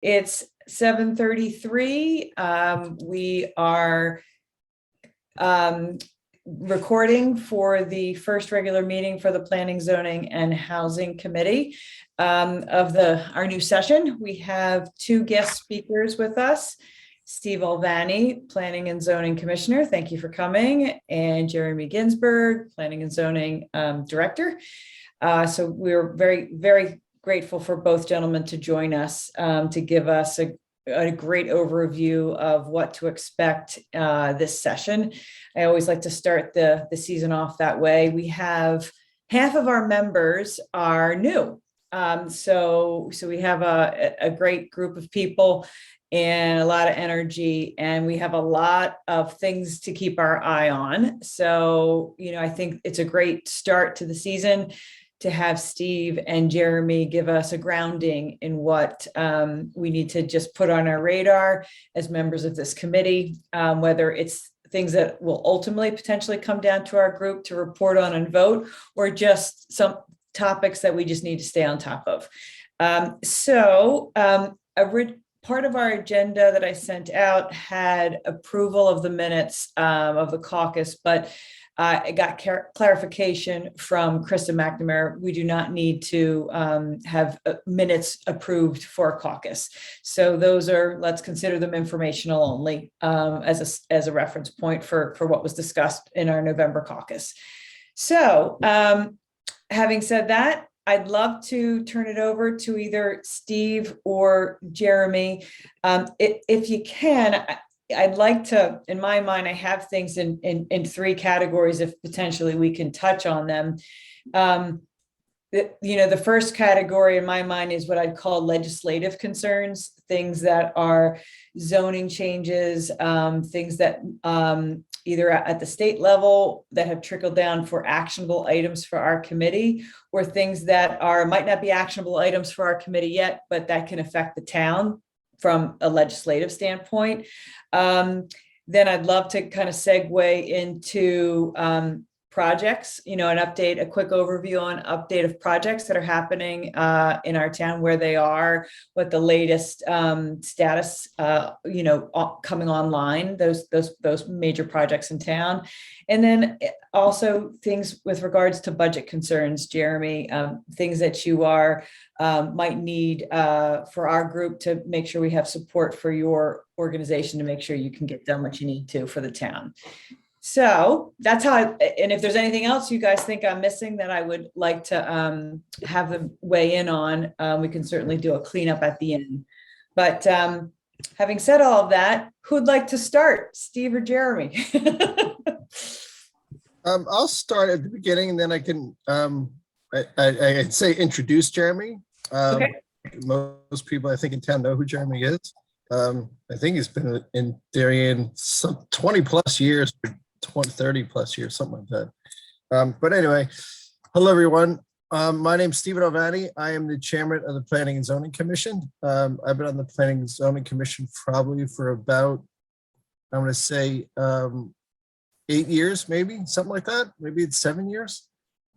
It's 7:33. We are recording for the first regular meeting for the Planning, Zoning, and Housing Committee of our new session. We have two guest speakers with us. Steve Alvati, Planning and Zoning Commissioner, thank you for coming, and Jeremy Ginsburg, Planning and Zoning Director. So we're very, very grateful for both gentlemen to join us to give us a great overview of what to expect this session. I always like to start the season off that way. We have half of our members are new. So we have a great group of people and a lot of energy, and we have a lot of things to keep our eye on. So, I think it's a great start to the season to have Steve and Jeremy give us a grounding in what we need to just put on our radar as members of this committee, whether it's things that will ultimately potentially come down to our group to report on and vote, or just some topics that we just need to stay on top of. Part of our agenda that I sent out had approval of the minutes of the caucus, but I got clarification from Krista McNamara. We do not need to have minutes approved for a caucus. So those let's consider them informational only as a reference point for what was discussed in our November caucus. So having said that, I'd love to turn it over to either Steve or Jeremy. If you can, I'd like to, in my mind, I have things in three categories if potentially we can touch on them. The first category in my mind is what I'd call legislative concerns, things that are zoning changes, things that either at the state level that have trickled down for actionable items for our committee, or things that might not be actionable items for our committee yet, but that can affect the town from a legislative standpoint. Then I'd love to kind of segue into projects, a quick overview on update of projects that are happening in our town, where they are, what the latest status, coming online, those major projects in town. And then also things with regards to budget concerns, Jeremy, things that you might need for our group to make sure we have support for your organization to make sure you can get done what you need to for the town. So that's how and if there's anything else you guys think I'm missing that I would like to have them weigh in on, we can certainly do a cleanup at the end. But having said all of that, who'd like to start, Steve or Jeremy? I'll start at the beginning, and then I can I'd say introduce Jeremy. Okay. Most people I think in town know who Jeremy is. I think he's been in Darien some 20 plus years, 30 plus years, something like that. But anyway, hello everyone. My name's Stephen Alvati. I am the chairman of the Planning and Zoning Commission. I've been on the Planning and Zoning Commission probably for about, I'm going to say 8 years, maybe something like that. Maybe it's 7 years.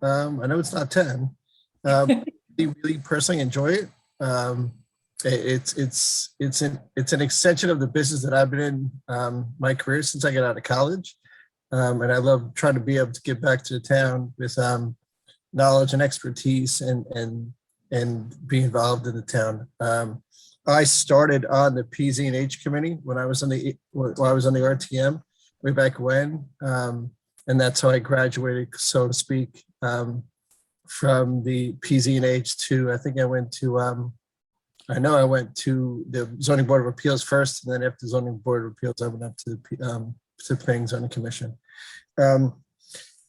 I know it's not 10. Really personally enjoy it. It's an extension of the business that I've been in my career since I got out of college. And I love trying to be able to give back to the town with knowledge and expertise and be involved in the town. I started on the PZ&H committee when I was on the RTM way back when. And that's how I graduated, so to speak, from the PZ&H to, I think I went to the Zoning Board of Appeals first, and then after the Zoning Board of Appeals, I went up to the Planning Zoning Commission.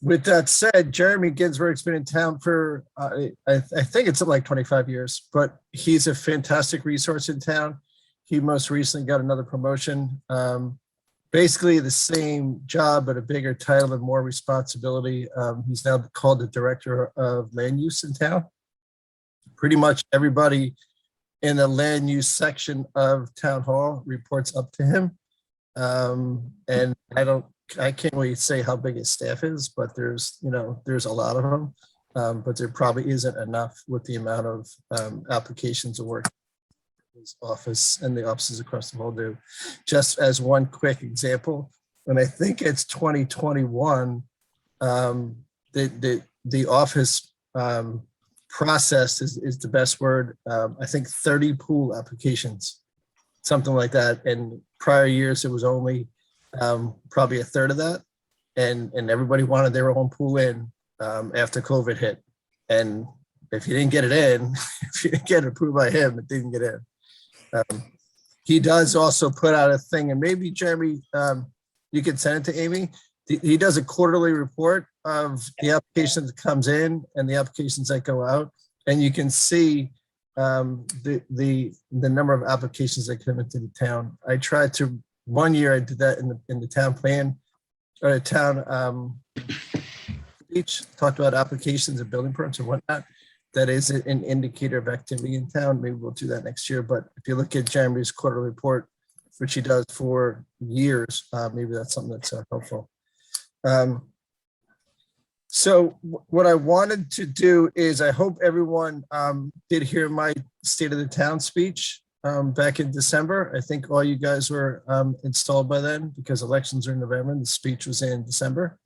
With that said, Jeremy Ginsburg's been in town for, I think it's something like 25 years, but he's a fantastic resource in town. He most recently got another promotion, basically the same job, but a bigger title and more responsibility. He's now called the Director of Land Use in town. Pretty much everybody in the land use section of Town Hall reports up to him. And I can't really say how big his staff is, but there's a lot of them. But there probably isn't enough with the amount of applications of work his office and the offices across the hall do. Just as one quick example, when I think it's 2021, the office processed is the best word. I think 30 pool applications, something like that. And prior years, it was only probably a third of that. And everybody wanted their own pool in after COVID hit. And if you didn't get it in, if you didn't get it approved by him, it didn't get in. He does also put out a thing, and maybe Jeremy, you can send it to Amy. He does a quarterly report of the applications that comes in and the applications that go out, and you can see the number of applications that come into the town. I tried to, one year I did that in the town plan, or a town speech, talked about applications and building permits and whatnot. That is an indicator of activity in town. Maybe we'll do that next year. But if you look at Jeremy's quarterly report, which he does for years, maybe that's something that's helpful. So what I wanted to do is, I hope everyone did hear my State of the Town speech back in December. I think all you guys were installed by then, because elections are in November and the speech was in December.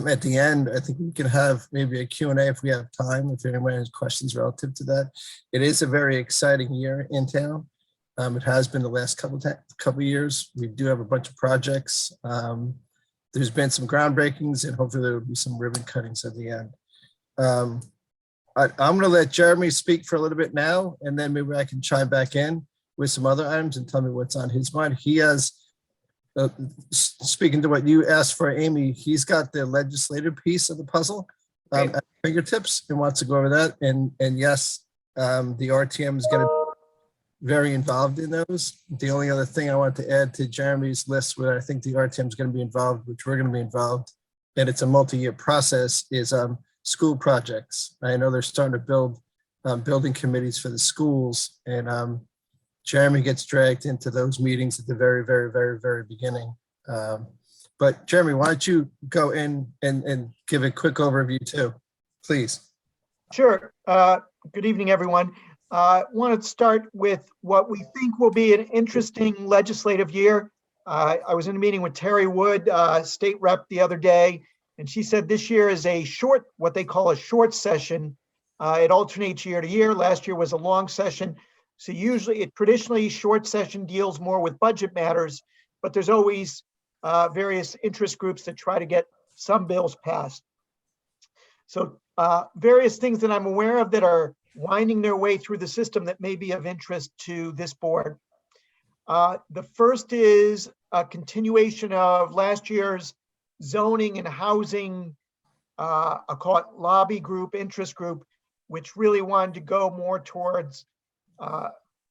At the end, I think we can have maybe a Q&A if we have time, if anyone has questions relative to that. It is a very exciting year in town. It has been the last couple years. We do have a bunch of projects. There's been some groundbreakings, and hopefully there will be some ribbon cuttings at the end. I'm going to let Jeremy speak for a little bit now, and then maybe I can chime back in with some other items and tell me what's on his mind. He has, speaking to what you asked for, Amy, he's got the legislative piece of the puzzle at fingertips and wants to go over that. And yes, the RTM is going to be very involved in those. The only other thing I want to add to Jeremy's list where I think the RTM is going to be involved, which we're going to be involved, and it's a multi-year process, is school projects. I know they're starting to build building committees for the schools, and Jeremy gets dragged into those meetings at the very, very, very, very beginning. But Jeremy, why don't you go in and give a quick overview too, please? Sure. Good evening, everyone. I want to start with what we think will be an interesting legislative year. I was in a meeting with Terry Wood, state rep, the other day, and she said this year is a short, what they call a short session. It alternates year to year. Last year was a long session. So traditionally short session deals more with budget matters, but there's always various interest groups that try to get some bills passed. So various things that I'm aware of that are winding their way through the system that may be of interest to this board. The first is a continuation of last year's zoning and housing, I'll call it lobby group, interest group, which really wanted to go more towards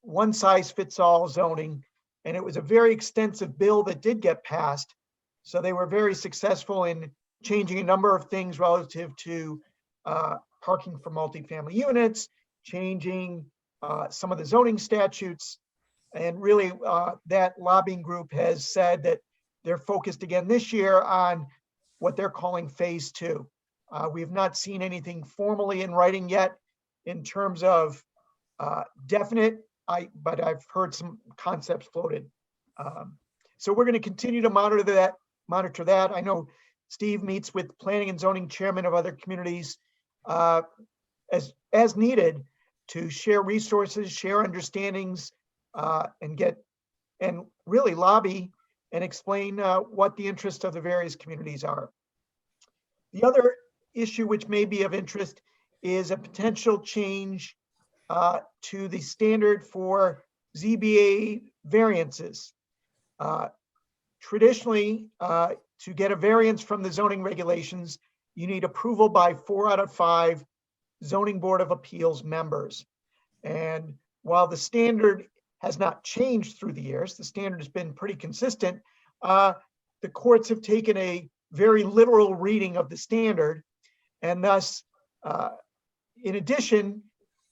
one size fits all zoning. And it was a very extensive bill that did get passed. So they were very successful in changing a number of things relative to parking for multifamily units, changing some of the zoning statutes. And really that lobbying group has said that they're focused again this year on what they're calling phase 2. We have not seen anything formally in writing yet in terms of definite, but I've heard some concepts floated. So we're going to continue to monitor that. I know Steve meets with planning and zoning chairman of other communities as needed to share resources, share understandings, and really lobby and explain what the interests of the various communities are. The other issue which may be of interest is a potential change to the standard for ZBA variances. Traditionally, to get a variance from the zoning regulations, you need approval by 4 out of 5 zoning board of appeals members. And while the standard has not changed through the years, the standard has been pretty consistent, the courts have taken a very literal reading of the standard. And thus, in addition,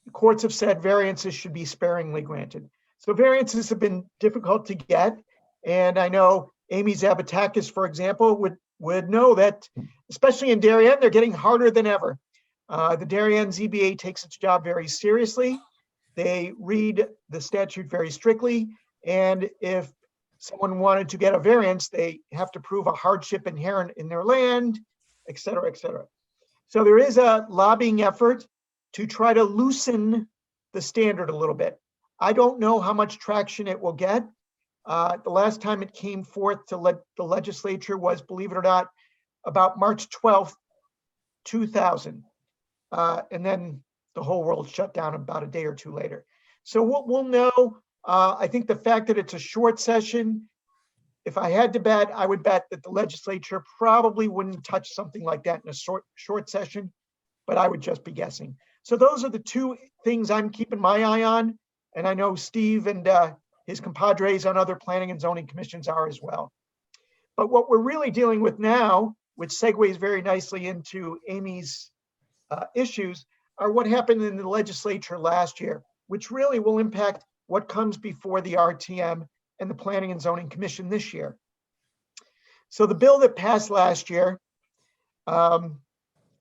the courts have said variances should be sparingly granted. So variances have been difficult to get. And I know Amy Zabatakis, for example, would know that, especially in Darien, they're getting harder than ever. The Darien ZBA takes its job very seriously. They read the statute very strictly, and if someone wanted to get a variance, they have to prove a hardship inherent in their land, et cetera, et cetera. So there is a lobbying effort to try to loosen the standard a little bit. I don't know how much traction it will get. The last time it came forth to the legislature was, believe it or not, about March 12th, 2000. And then the whole world shut down about a day or two later. So we'll know. I think the fact that it's a short session, if I had to bet, I would bet that the legislature probably wouldn't touch something like that in a short session, but I would just be guessing. So those are the two things I'm keeping my eye on. And I know Steve and his compadres on other planning and zoning commissions are as well. But what we're really dealing with now, which segues very nicely into Amy's issues, are what happened in the legislature last year, which really will impact what comes before the RTM and the Planning and Zoning Commission this year. So the bill that passed last year, I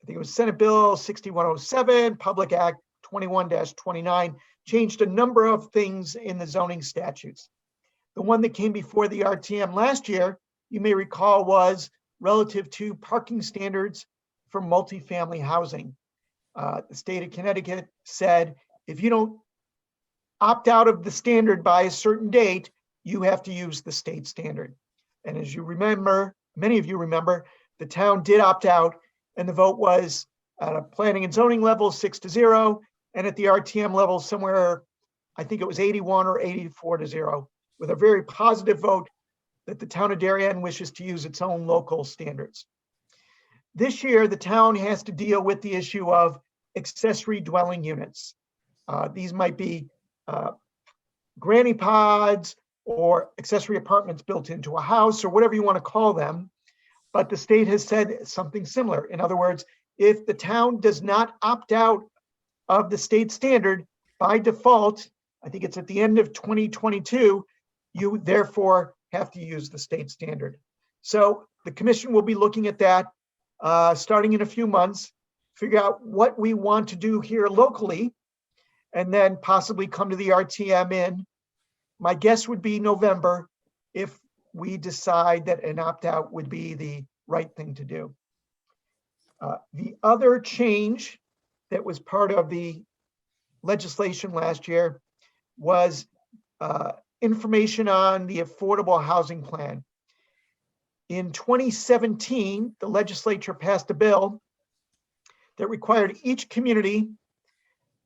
think it was Senate Bill 6107, Public Act 21-29, changed a number of things in the zoning statutes. The one that came before the RTM last year, you may recall, was relative to parking standards for multifamily housing. The state of Connecticut said, if you don't opt out of the standard by a certain date, you have to use the state standard. And as you remember, many of you remember, the town did opt out, and the vote was at a planning and zoning level 6-0, and at the RTM level somewhere, I think it was 81 or 84-0, with a very positive vote that the town of Darien wishes to use its own local standards. This year, the town has to deal with the issue of accessory dwelling units. These might be granny pods or accessory apartments built into a house or whatever you want to call them. But the state has said something similar. In other words, if the town does not opt out of the state standard by default, I think it's at the end of 2022, you therefore have to use the state standard. So the commission will be looking at that starting in a few months, figure out what we want to do here locally, and then possibly come to the RTM in, my guess would be November, if we decide that an opt-out would be the right thing to do. The other change that was part of the legislation last year was information on the affordable housing plan. In 2017, the legislature passed a bill that required each community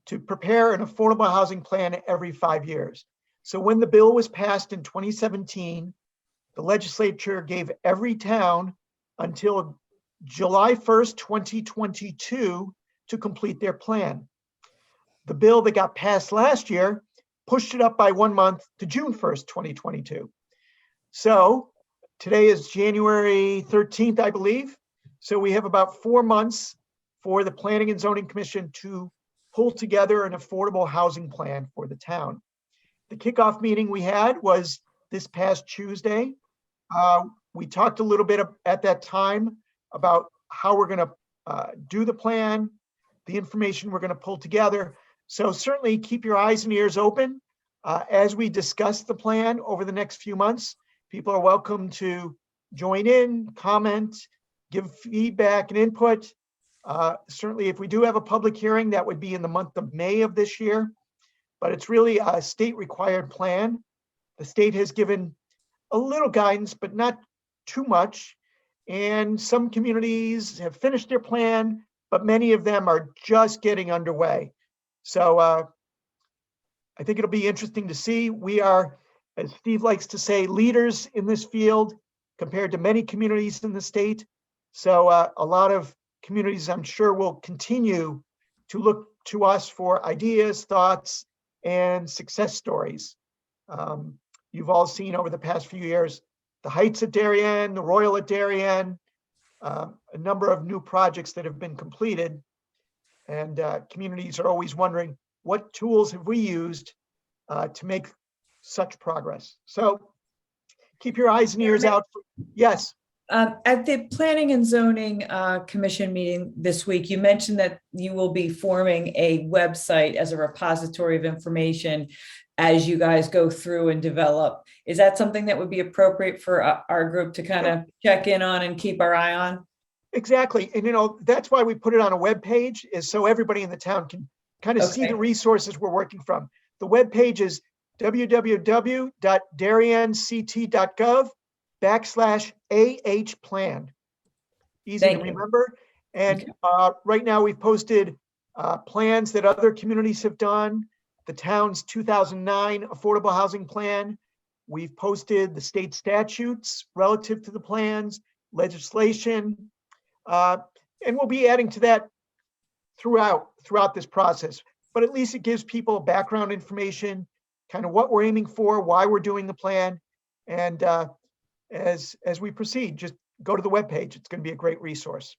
to prepare an affordable housing plan every 5 years. So when the bill was passed in 2017, the legislature gave every town until July 1st, 2022 to complete their plan. The bill that got passed last year pushed it up by 1 month to June 1st, 2022. So today is January 13th, I believe. So we have about 4 months for the Planning and Zoning Commission to pull together an affordable housing plan for the town. The kickoff meeting we had was this past Tuesday. We talked a little bit at that time about how we're going to do the plan, the information we're going to pull together. So certainly keep your eyes and ears open as we discuss the plan over the next few months. People are welcome to join in, comment, give feedback and input. Certainly if we do have a public hearing, that would be in the month of May of this year, but it's really a state required plan. The state has given a little guidance, but not too much. And some communities have finished their plan, but many of them are just getting underway. So I think it'll be interesting to see. We are, as Steve likes to say, leaders in this field compared to many communities in the state. So a lot of communities, I'm sure, will continue to look to us for ideas, thoughts, and success stories. You've all seen over the past few years, the Heights at Darien, the Royal at Darien, a number of new projects that have been completed. And communities are always wondering, what tools have we used to make such progress? So keep your eyes and ears out. Yes. At the Planning and Zoning Commission meeting this week, you mentioned that you will be forming a website as a repository of information as you guys go through and develop. Is that something that would be appropriate for our group to kind of check in on and keep our eye on? Exactly. And, that's why we put it on a web page, is so everybody in the town can kind of see the resources we're working from. The web page is www.darienct.gov/AH-plan. Easy Thank to you. remember. And right now we've posted plans that other communities have done, the town's 2009 Affordable Housing Plan. We've posted the state statutes relative to the plans, legislation, and we'll be adding to that throughout this process. But at least it gives people background information, kind of what we're aiming for, why we're doing the plan. And as we proceed, just go to the webpage. It's going to be a great resource.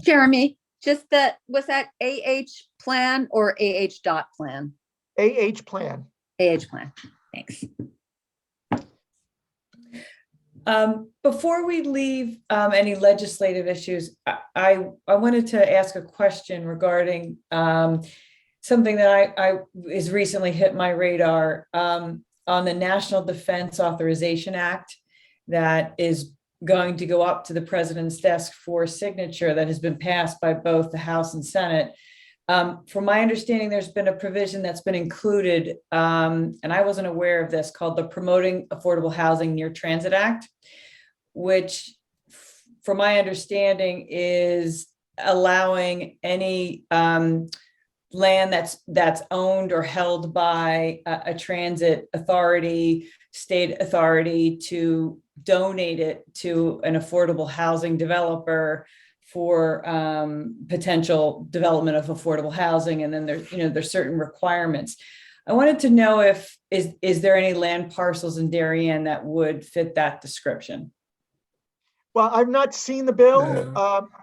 Jeremy, was that AH plan or AH dot plan? AH plan. AH plan. Thanks. Before we leave any legislative issues, I wanted to ask a question regarding something that I is recently hit my radar on the National Defense Authorization Act that is going to go up to the president's desk for signature, that has been passed by both the House and Senate. From my understanding, there's been a provision that's been included, and I wasn't aware of this, called the Promoting Affordable Housing Near Transit Act, which, from my understanding, is allowing any land that's owned or held by a transit authority, state authority, to donate it to an affordable housing developer for potential development of affordable housing. And then there's certain requirements. I wanted to know is there any land parcels in Darien that would fit that description? Well, I've not seen the bill.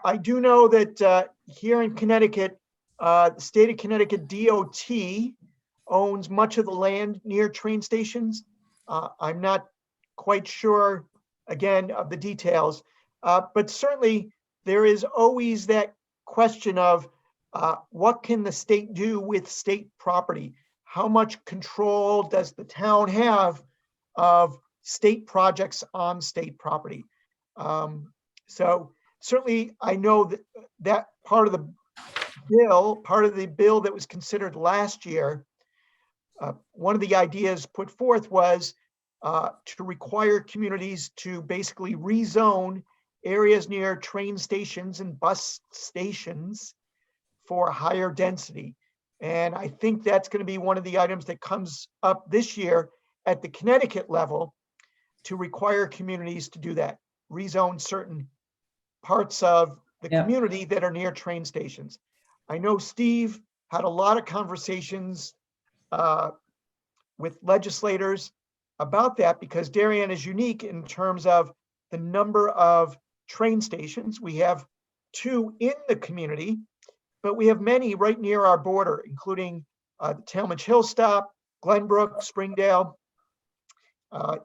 I do know that here in Connecticut, the state of Connecticut DOT owns much of the land near train stations. I'm not quite sure, again, of the details, but certainly there is always that question of what can the state do with state property? How much control does the town have of state projects on state property? So certainly I know that part of the bill that was considered last year, one of the ideas put forth was to require communities to basically rezone areas near train stations and bus stations for higher density. And I think that's going to be one of the items that comes up this year at the Connecticut level, to require communities to do that, rezone certain parts of the community that are near train stations. I know Steve had a lot of conversations with legislators about that, because Darien is unique in terms of the number of train stations. We have 2 in the community, but we have many right near our border, including the Talmadge Hill stop, Glenbrook, Springdale. I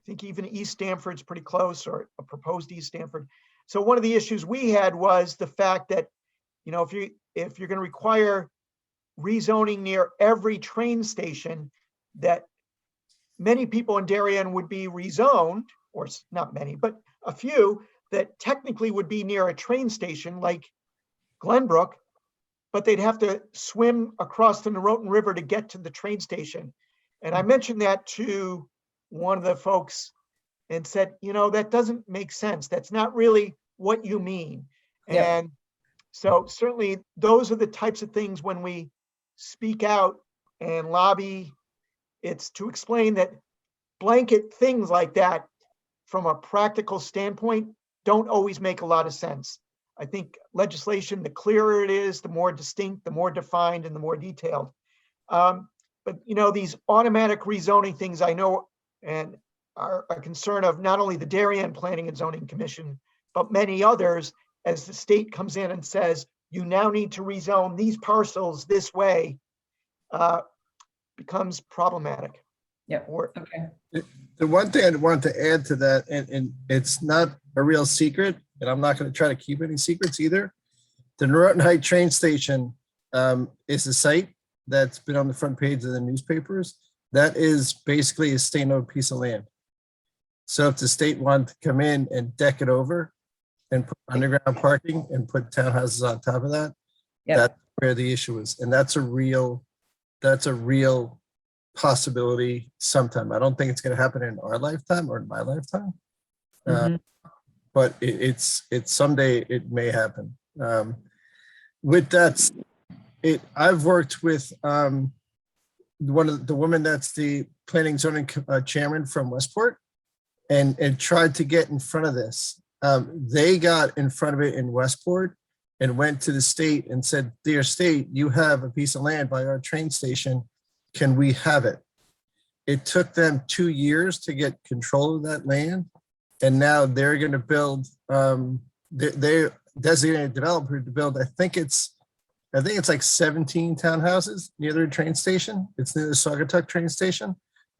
think even East Stamford's pretty close, or a proposed East Stamford. So one of the issues we had was the fact that, if you're going to require rezoning near every train station, that many people in Darien would be rezoned, or not many, but a few that technically would be near a train station like Glenbrook, but they'd have to swim across the Norotan River to get to the train station. And I mentioned that to one of the folks and said, that doesn't make sense. That's not really what you mean. Yeah. And so certainly those are the types of things when we speak out and lobby, it's to explain that blanket things like that from a practical standpoint don't always make a lot of sense. I think legislation, the clearer it is, the more distinct, the more defined, and the more detailed. But these automatic rezoning things, I know, and are a concern of not only the Darien Planning and Zoning Commission, but many others, as the state comes in and says, you now need to rezone these parcels this way, becomes problematic. Yeah, Or, okay. The one thing I want to add to that, and it's not a real secret, and I'm not going to try to keep any secrets either. The Norton Height train station is a site that's been on the front page of the newspapers. That is basically a state-owned piece of land. So if the state wanted to come in and deck it over and put underground parking and put townhouses on top of that, Yeah. that's where the issue is. And that's a real possibility sometime. I don't think it's going to happen in our lifetime or in my lifetime. Mhm. But it's someday it may happen. With that, I've worked with one of the woman that's the planning zoning chairman from Westport, and tried to get in front of this. They got in front of it in Westport and went to the state and said, "Dear state, you have a piece of land by our train station. Can we have it?" It took them 2 years to get control of that land. And now they're going to build, they designated a developer to build, I think it's like 17 townhouses near their train station. It's near the Saugatuck train station.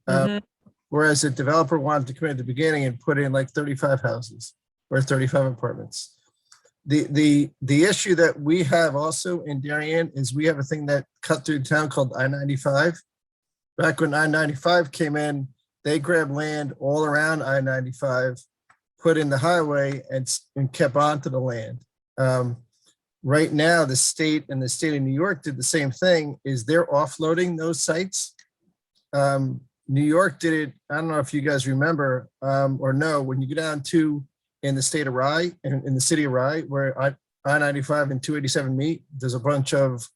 Mhm. Whereas the developer wanted to come in at the beginning and put in like 35 houses or 35 apartments. The issue that we have also in Darien is we have a thing that cut through town called I-95. Back when I-95 came in, they grabbed land all around I-95, put in the highway and kept onto the land. Right now, the state and the state of New York did the same thing, is they're offloading those sites. New York did it, I don't know if you guys remember or know, when you go down to in the state of Rye, in the city of Rye, where I-95 and 287 meet, there's a bunch of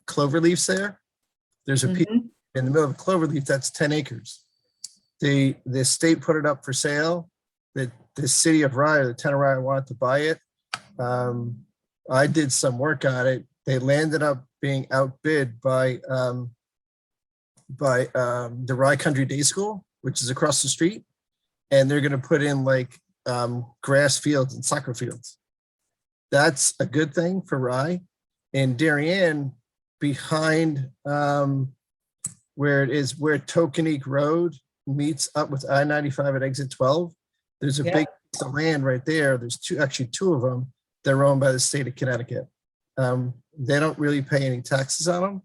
clover leaves there. There's a piece Mhm. in the middle of cloverleaf that's 10 acres. The state put it up for sale. The city of Rye, or the town of Rye, wanted to buy it. I did some work on it. They landed up being outbid by the Rye Country Day School, which is across the street, and they're going to put in like grass fields and soccer fields. That's a good thing for Rye. In Darien, behind where Tokenique Road meets up with I-95 at exit 12, there's a Yeah. big piece of land right there. There's two of them. They're owned by the state of Connecticut. They don't really pay any taxes on them.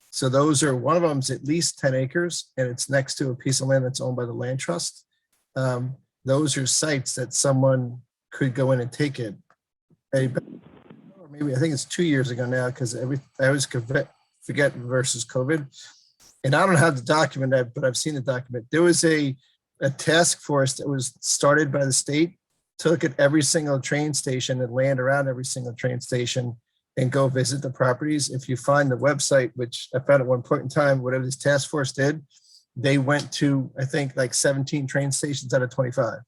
So those are, one of them's at least 10 acres, and it's next to a piece of land that's owned by the land trust. Those are sites that someone could go in and take it. Or maybe, I think it's 2 years ago now, because I always forget versus COVID. And I don't have the document, but I've seen the document. There was a task force that was started by the state to look at every single train station and land around every single train station and go visit the properties. If you find the website, which I found at one point in time, whatever this task force did, they went to, I think, like 17 train stations out of 25.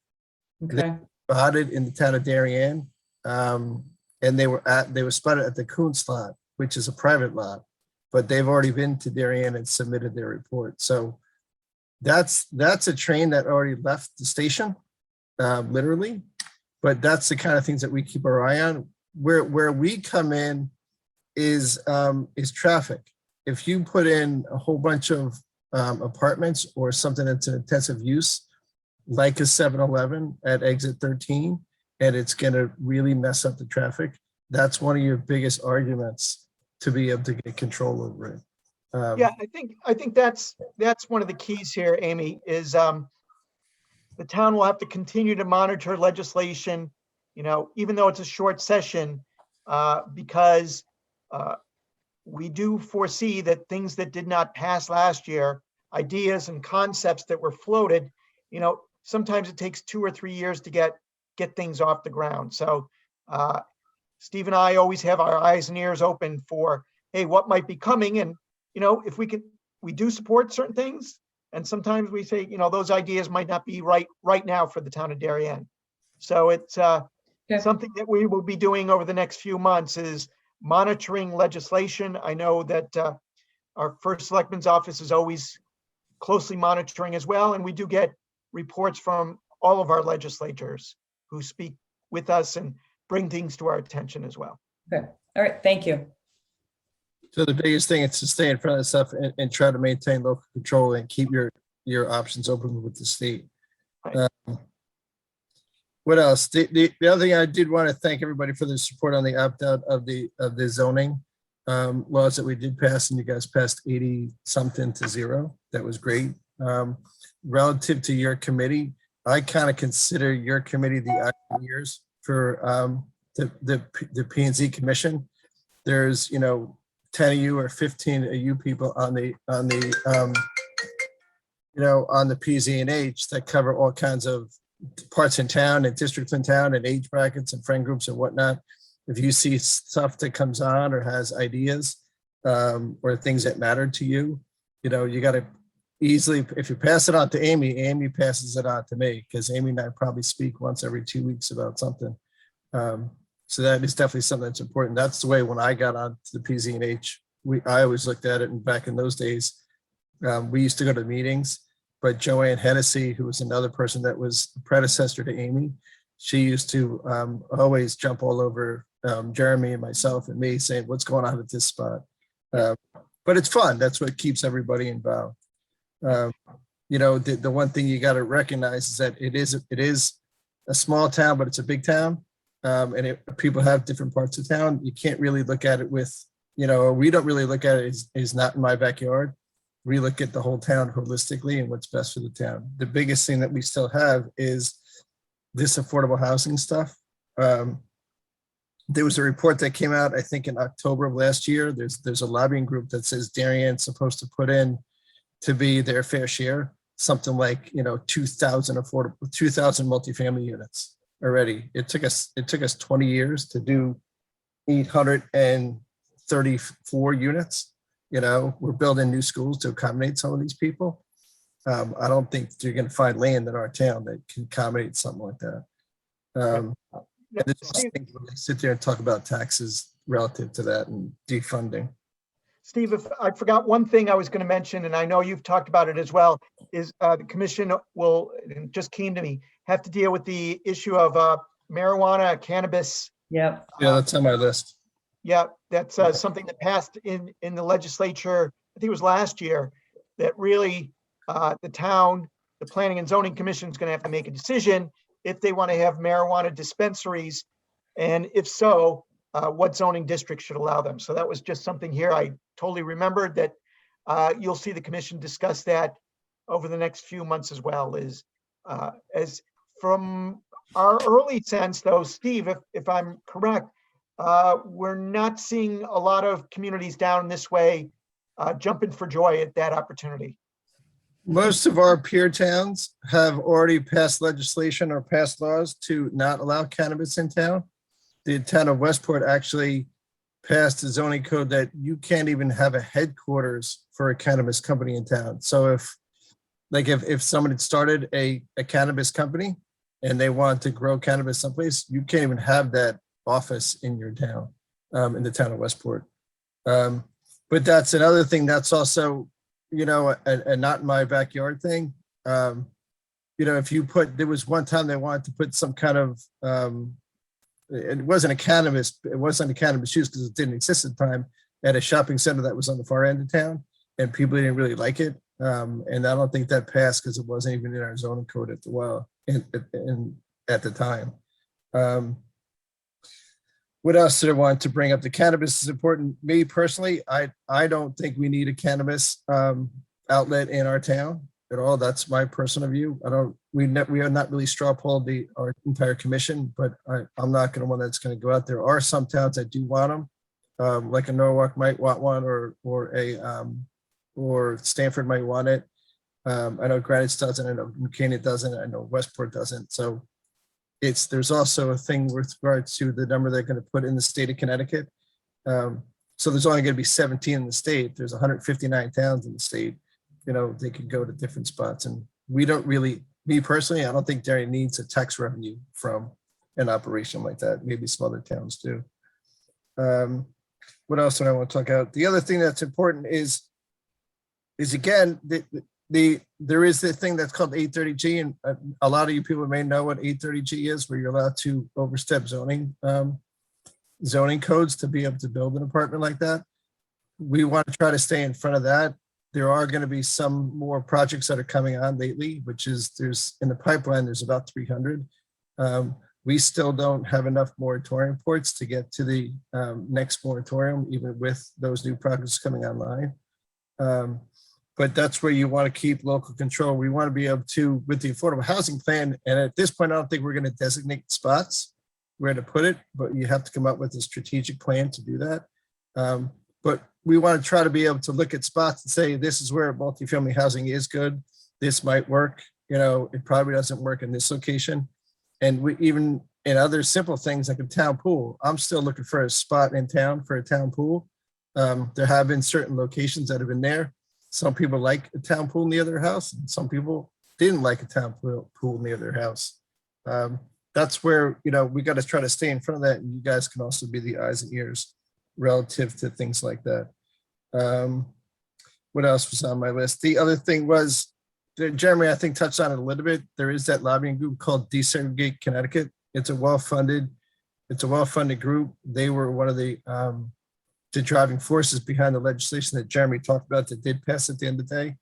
Okay. Spotted in the town of Darien, and they were spotted at the Kuntz lot, which is a private lot, but they've already been to Darien and submitted their report. So that's a train that already left the station, literally. But that's the kind of things that we keep our eye on. Where we come in is traffic. If you put in a whole bunch of apartments or something that's an intensive use, like a 7-Eleven at exit 13, and it's going to really mess up the traffic, that's one of your biggest arguments to be able to get control over it. yeah, I think that's one of the keys here, Amy, is the town will have to continue to monitor legislation, even though it's a short session, because we do foresee that things that did not pass last year, ideas and concepts that were floated, sometimes it takes 2 or 3 years to get things off the ground. So Steve and I always have our eyes and ears open for, hey, what might be coming? And, if we do support certain things. And sometimes we say, those ideas might not be right now for the town of Darien. So it's something that we will be doing over the next few months is monitoring legislation. I know that our first selectman's office is always closely monitoring as well. And we do get reports from all of our legislators who speak with us and bring things to our attention as well. Okay. All right. Thank you. So the biggest thing is to stay in front of stuff and try to maintain local control and keep your your options open with the state. Right. What else? The other thing, I did want to thank everybody for the support on the opt-out of the zoning laws that we did pass, and you guys passed 80 something to 0. That was great. Relative to your committee, I kind of consider your committee the years for the P&Z commission. There's 10 of you or 15 of you people on the PZ&H that cover all kinds of parts in town and districts in town and age brackets and friend groups and whatnot. If you see stuff that comes on or has ideas or things that matter to you, you got to easily, if you pass it on to Amy passes it on to me, because Amy and I probably speak once every 2 weeks about something. So that is definitely something that's important. That's the way when I got on to the PZ&H, I always looked at it, and back in those days, we used to go to meetings, but Joanne Hennessy, who was another person that was the predecessor to Amy, she used to always jump all over Jeremy and myself and me saying, what's going on at this spot? But it's fun. That's what keeps everybody involved. The one thing you got to recognize is that it is a small town, but it's a big town. And people have different parts of town. You can't really look at it with, we don't really look at it as not in my backyard. We look at the whole town holistically and what's best for the town. The biggest thing that we still have is this affordable housing stuff. There was a report that came out, I think in October of last year. There's a lobbying group that says Darien's supposed to put in to be their fair share, something like 2,000 multifamily units already. It took us 20 years to do 834 units. We're building new schools to accommodate some of these people. I don't think you're going to find land in our town that can accommodate something like that. There's also things when they sit there and talk about taxes relative to that and defunding. Steve, if I forgot one thing I was going to mention, and I know you've talked about it as well, is the commission will, it just came to me, have to deal with the issue of marijuana, cannabis. Yeah. Yeah, that's on my list. Yeah, that's something that passed in the legislature, I think it was last year, that really the town, the Planning and Zoning Commission is going to have to make a decision if they want to have marijuana dispensaries, and if so, what zoning district should allow them. So that was just something here I totally remembered that you'll see the commission discuss that over the next few months as well. Is as from our early sense though, Steve, if I'm correct, we're not seeing a lot of communities down this way jumping for joy at that opportunity. Most of our peer towns have already passed legislation or passed laws to not allow cannabis in town. The town of Westport actually passed a zoning code that you can't even have a headquarters for a cannabis company in town. So if someone had started a cannabis company and they want to grow cannabis someplace, you can't even have that office in your town, in the town of Westport. But that's another thing that's also, a not in my backyard thing. If you there was one time they wanted to put some kind of, it wasn't a cannabis use because it didn't exist at the time, at a shopping center that was on the far end of town, and people didn't really like it. And I don't think that passed because it wasn't even in our zoning code at the time. What else did I want to bring up? The cannabis is important. Me personally, I don't think we need a cannabis outlet in our town at all. That's my personal view. We are not really straw polled our entire commission, but I'm not going to one that's going to go out. There are some towns that do want them, like a Norwalk might want one, or Stanford might want it. I know Greenwich doesn't. I know Mechanic doesn't. I know Westport doesn't. So there's also a thing with regards to the number they're going to put in the state of Connecticut. So there's only going to be 17 in the state. There's 159 towns in the state. They could go to different spots, and we don't really, me personally, I don't think Darien needs a tax revenue from an operation like that. Maybe some other towns do. What else do I want to talk about? The other thing that's important is again, there is the thing that's called 830G, and a lot of you people may know what 830G is, where you're allowed to overstep zoning codes to be able to build an apartment like that. We want to try to stay in front of that. There are going to be some more projects that are coming on lately, which is there's in the pipeline, there's about 300. We still don't have enough moratorium reports to get to the next moratorium, even with those new projects coming online. But that's where you want to keep local control. We want to be able to, with the affordable housing plan, and at this point, I don't think we're going to designate spots where to put it, but you have to come up with a strategic plan to do that. But we want to try to be able to look at spots and say, this is where multifamily housing is good. This might work. You know, it probably doesn't work in this location. And we even in other simple things like a town pool, I'm still looking for a spot in town for a town pool. There have been certain locations that have been there. Some people like a town pool near their house, and some people didn't like a town pool near their house. That's where, you know, we got to try to stay in front of that, and you guys can also be the eyes and ears relative to things like that. What else was on my list? The other thing was, Jeremy, I think, touched on it a little bit. There is that lobbying group called Desegregate Connecticut. It's a well-funded group. They were one of the driving forces behind the legislation that Jeremy talked about that did pass at the end of the day.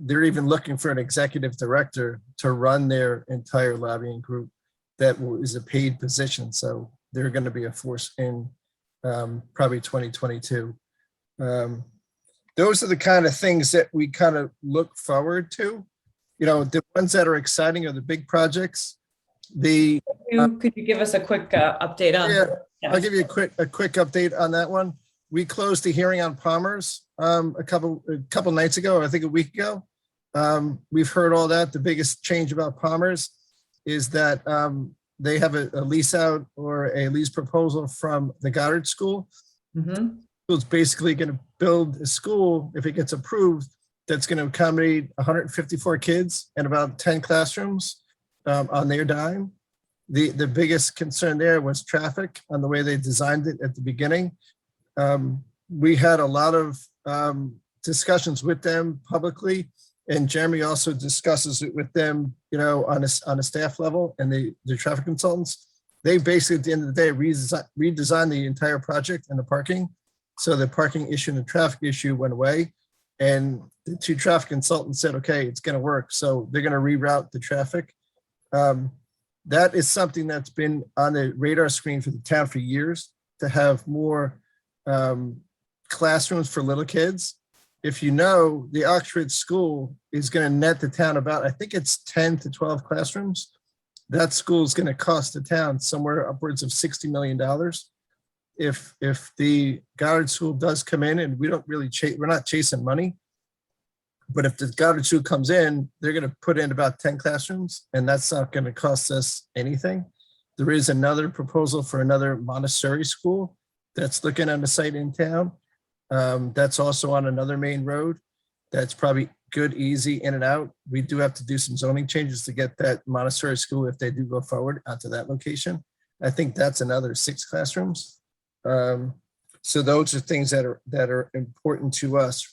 They're even looking for an executive director to run their entire lobbying group that is a paid position. So they're going to be a force in probably 2022. Those are the kind of things that we kind of look forward to. You know, the ones that are exciting are the big projects. Could you give us a quick update on? Yeah, I'll give you a quick update on that one. We closed the hearing on Palmer's a couple nights ago, I think a week ago. We've heard all that. The biggest change about Palmer's is that they have a lease out or a lease proposal from the Goddard School. Mm-hmm. It's basically going to build a school, if it gets approved, that's going to accommodate 154 kids and about 10 classrooms on their dime. The biggest concern there was traffic on the way they designed it at the beginning. We had a lot of discussions with them publicly, and Jeremy also discusses it with them, you know, on a staff level and the traffic consultants. They basically, at the end of the day, redesigned the entire project and the parking. So the parking issue and the traffic issue went away, and the two traffic consultants said, okay, it's going to work. So they're going to reroute the traffic. That is something that's been on the radar screen for the town for years, to have more classrooms for little kids. If you know, the Oxford School is going to net the town about, I think it's 10 to 12 classrooms. That school is going to cost the town somewhere upwards of $60 million. If the Goddard School does come in, and we don't really we're not chasing money, but if the Goddard School comes in, they're going to put in about 10 classrooms, and that's not going to cost us anything. There is another proposal for another Montessori school that's looking at a site in town. That's also on another main road. That's probably good, easy in and out. We do have to do some zoning changes to get that Montessori school, if they do go forward, onto that location. I think that's another 6 classrooms. So those are things that are important to us.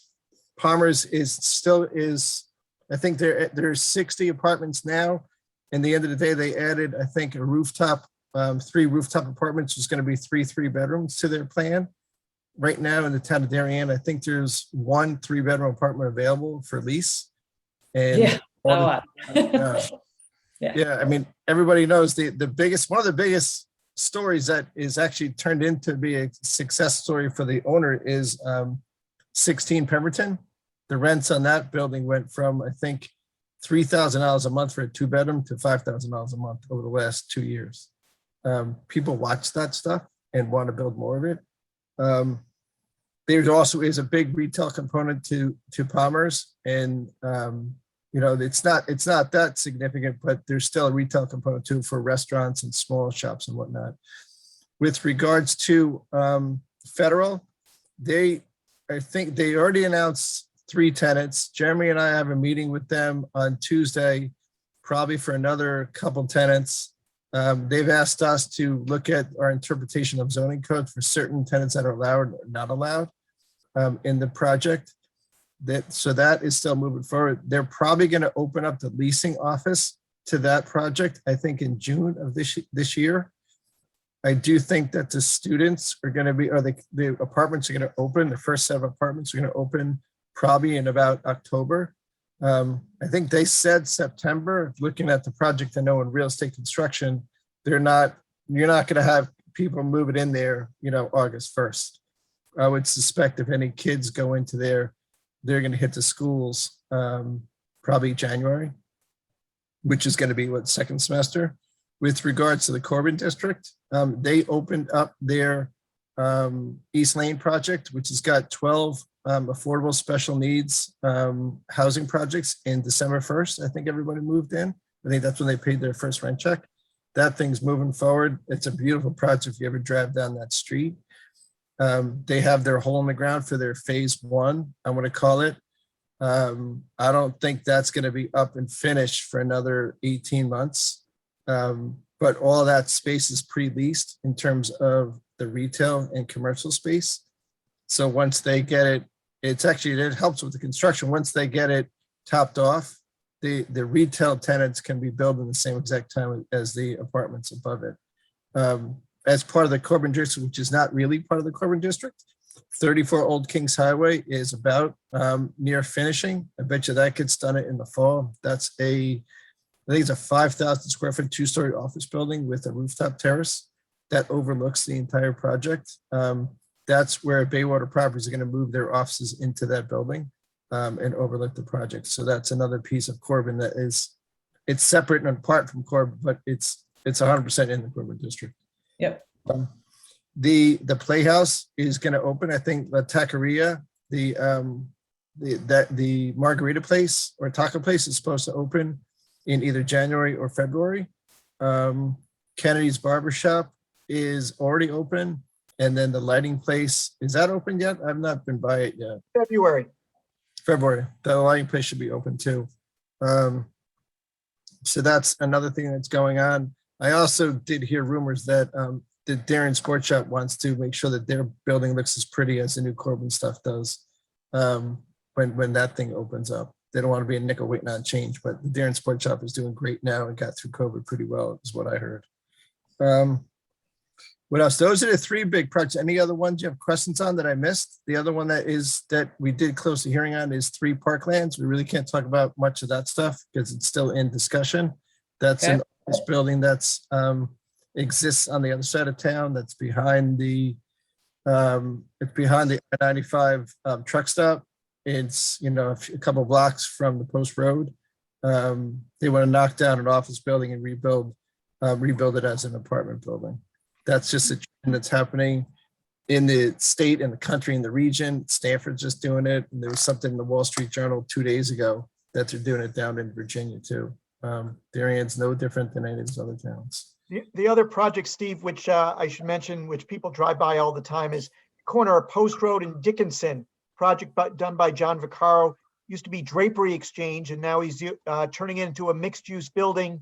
Palmer's is I think there's 60 apartments now. In the end of the day, they added, I think, a rooftop, 3 rooftop apartments. There's going to be 3 3-bedrooms to their plan. Right now in the town of Darien, I think there's 1 3-bedroom apartment available for lease. And Yeah. Yeah, I mean, everybody knows one of the biggest stories that is actually turned into be a success story for the owner is 16 Pemberton. The rents on that building went from, I think, $3,000 a month for a 2-bedroom to $5,000 a month over the last 2 years. People watch that stuff and want to build more of it. There also is a big retail component to Palmer's, and you know, it's not that significant, but there's still a retail component too for restaurants and small shops and whatnot. With regards to federal, I think they already announced 3 tenants. Jeremy and I have a meeting with them on Tuesday, probably for another couple tenants. They've asked us to look at our interpretation of zoning code for certain tenants that are allowed or not allowed in the project. So that is still moving forward. They're probably going to open up the leasing office to that project, I think, in June of this year. I do think that the students are going to be, or the apartments are going to open. The first set of apartments are going to open probably in about October. I think they said September. Looking at the project, I know in real estate construction, you're not going to have people moving in there, August 1st. I would suspect if any kids go into there, they're going to hit the schools probably January, which is going to be second semester. With regards to the Corbin district, they opened up their East Lane project, which has got 12 affordable special needs housing projects in December 1st. I think everybody moved in. I think that's when they paid their first rent check. That thing's moving forward. It's a beautiful project if you ever drive down that street. They have their hole in the ground for their phase 1, I'm going to call it. I don't think that's going to be up and finished for another 18 months. But all that space is pre-leased in terms of the retail and commercial space. So once they get it, it helps with the construction. Once they get it topped off, the retail tenants can be built in the same exact time as the apartments above it. As part of the Corbin district, which is not really part of the Corbin district, 34 Old Kings Highway is about near finishing. I bet you that gets done in the fall. I think it's a 5,000 square foot 2-story office building with a rooftop terrace that overlooks the entire project. That's where Baywater Properties are going to move their offices into that building and overlook the project. So that's another piece of Corbin it's separate and apart from Corbin, but it's 100% in the Corbin district. Yep. The Playhouse is going to open. I think La Taqueria, the margarita place or taco place is supposed to open in either January or February. Kennedy's Barbershop is already open. And then the lighting place, is that open yet? I've not been by it yet. February. The lighting place should be open too. So that's another thing that's going on. I also did hear rumors that the Darren Sports Shop wants to make sure that their building looks as pretty as the new Corbin stuff does when that thing opens up. They don't want to be a nickel waiting on change, but the Darren Sports Shop is doing great now and got through COVID pretty well, is what I heard. What else? Those are the 3 big projects. Any other ones you have questions on that I missed? The other one that we did close the hearing on is 3 Parklands. We really can't talk about much of that stuff because it's still in discussion. That's an office building that's exists on the other side of town. That's behind the I-95 truck stop. It's a couple blocks from the Post Road. They want to knock down an office building and rebuild it as an apartment building. That's just a trend that's happening in the state and the country and the region. Stanford's just doing it. And there was something in the Wall Street Journal 2 days ago that they're doing it down in Virginia too. Darien's no different than any of those other towns. The other project, Steve, which I should mention, which people drive by all the time, is corner of Post Road and Dickinson. Project done by John Vaccaro. Used to be Drapery Exchange, and now he's turning it into a mixed-use building,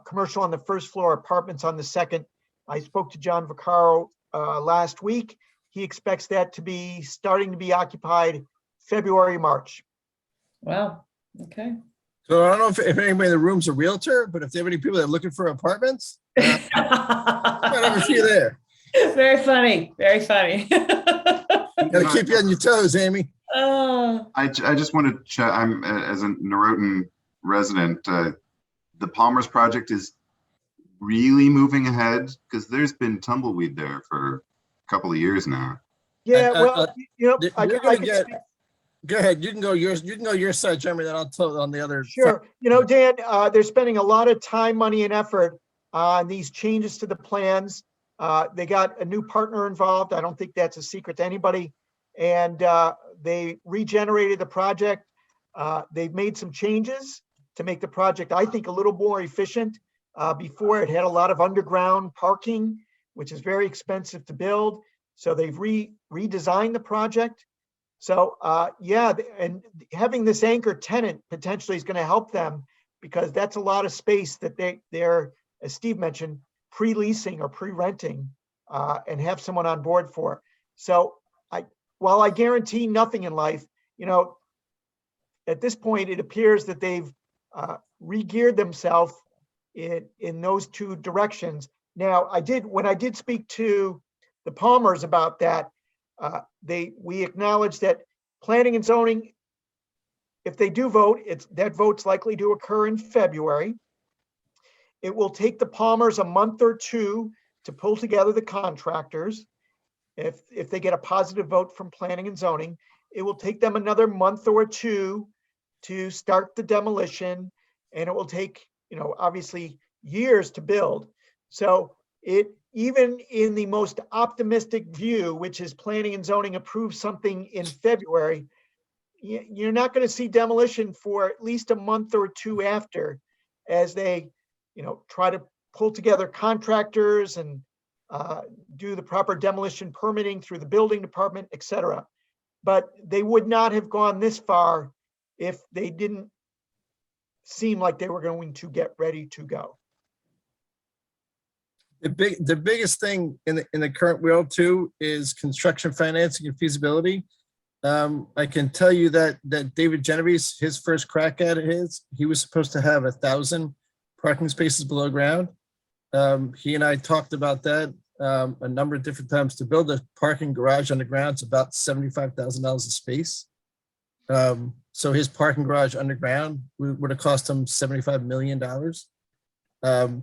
commercial on the first floor, apartments on the second. I spoke to John Vaccaro last week. He expects that to be starting to be occupied February, March. Wow. Okay. So I don't know if anybody in the room's a realtor, but if there are any people that are looking for apartments, might have a few there. Very funny. Very funny. Gotta keep you on your toes, Amy. I just want to check. I'm as a Norotan resident. The Palmer's project is really moving ahead because there's been tumbleweed there for a couple of years now. Yeah, well, Go ahead. You can go your side, Jeremy. Then I'll tell on the other. Sure. Dan, they're spending a lot of time, money, and effort on these changes to the plans. They got a new partner involved. I don't think that's a secret to anybody. And they regenerated the project. They've made some changes to make the project, I think, a little more efficient. Before, it had a lot of underground parking, which is very expensive to build. So they've redesigned the project. So and having this anchor tenant potentially is going to help them because that's a lot of space that they're, as Steve mentioned, pre-leasing or pre-renting and have someone on board for. So while I guarantee nothing in life, at this point, it appears that they've re-geared themselves in those 2 directions. Now, when I did speak to the Palmers about that, we acknowledged that Planning and zoning, if they do vote, that vote's likely to occur in February. It will take the Palmers a month or two to pull together the contractors. If they get a positive vote from planning and zoning, it will take them another month or two to start the demolition, and it will take, obviously years to build. So even in the most optimistic view, which is planning and zoning approves something in February, you're not going to see demolition for at least a month or two after, as they, try to pull together contractors and do the proper demolition permitting through the building department, et cetera. But they would not have gone this far if they didn't seem like they were going to get ready to go. The biggest thing in the current world too is construction financing and feasibility. I can tell you that David Genovese, his first crack at it he was supposed to have 1,000 parking spaces below ground. He and I talked about that a number of different times. To build a parking garage underground, it's about $75,000 a space. So his parking garage underground would have cost him $75 million.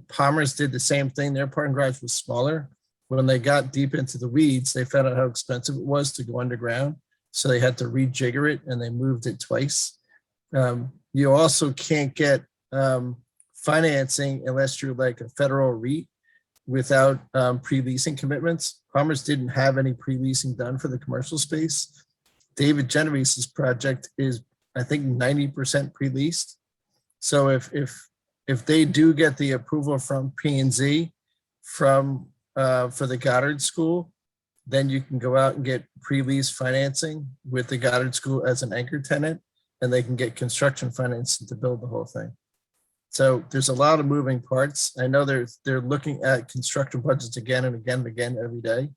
Palmer's did the same thing. Their parking garage was smaller. When they got deep into the weeds, they found out how expensive it was to go underground. So they had to rejigger it, and they moved it twice. You also can't get financing unless you're like a federal REIT without pre-leasing commitments. Palmer's didn't have any pre-leasing done for the commercial space. David Genovese's project is, I think, 90% pre-leased. So if they do get the approval from P&Z for the Goddard School, then you can go out and get pre-lease financing with the Goddard School as an anchor tenant, and they can get construction financing to build the whole thing. So there's a lot of moving parts. I know they're looking at construction budgets again and again and again every day.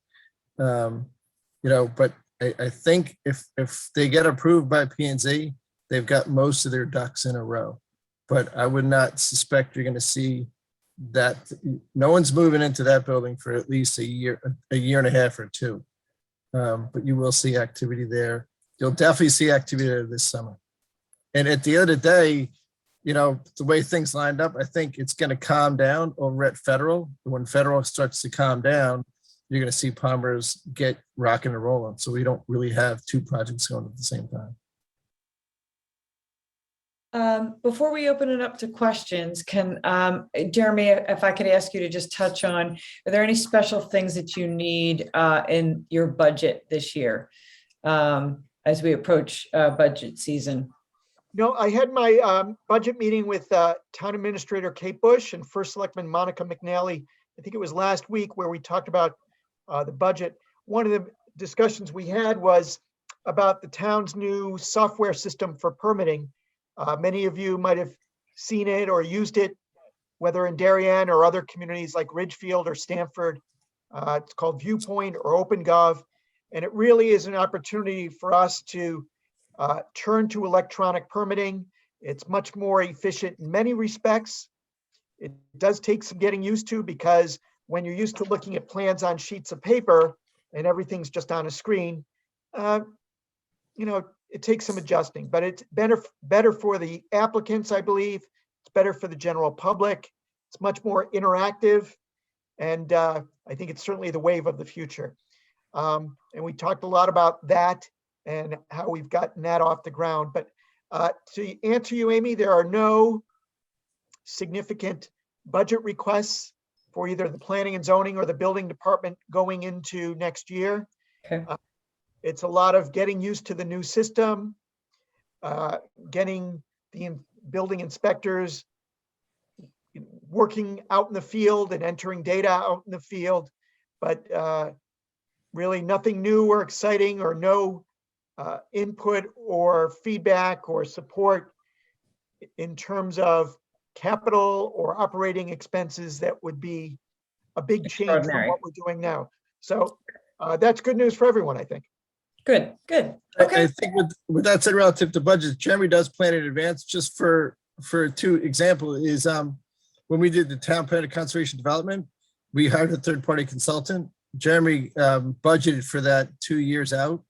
But I think if they get approved by P&Z, they've got most of their ducks in a row. But I would not suspect you're going to see that. No one's moving into that building for at least a year and a half or two. But you will see activity there. You'll definitely see activity there this summer. And at the end of the day, the way things lined up, I think it's going to calm down over at Federal. When Federal starts to calm down, you're going to see Palmer's get rocking and rolling. So we don't really have two projects going at the same time. Before we open it up to questions, can Jeremy, if I could ask you to just touch on, are there any special things that you need in your budget this year as we approach budget season? No, I had my budget meeting with Town Administrator Kate Bush and First Selectman Monica McNally. I think it was last week, where we talked about the budget. One of the discussions we had was about the town's new software system for permitting. Many of you might have seen it or used it, whether in Darien or other communities like Ridgefield or Stanford. It's called Viewpoint or OpenGov, and it really is an opportunity for us to turn to electronic permitting. It's much more efficient in many respects. It does take some getting used to, because when you're used to looking at plans on sheets of paper and everything's just on a screen, it takes some adjusting, but it's better for the applicants, I believe. It's better for the general public. It's much more interactive, and I think it's certainly the wave of the future. And we talked a lot about that and how we've gotten that off the ground. But to answer you, Amy, there are no significant budget requests for either the planning and zoning or the building department going into next year. Okay. It's a lot of getting used to the new system, getting the building inspectors working out in the field and entering data out in the field, but really nothing new or exciting, or no input or feedback or support in terms of capital or operating expenses that would be a big change from what we're doing now. So that's good news for everyone, I think. Good. I think with that said, relative to budget, Jeremy does plan in advance. Just for two example is when we did the town plan of conservation development, we hired a third-party consultant. Jeremy budgeted for that 2 years out.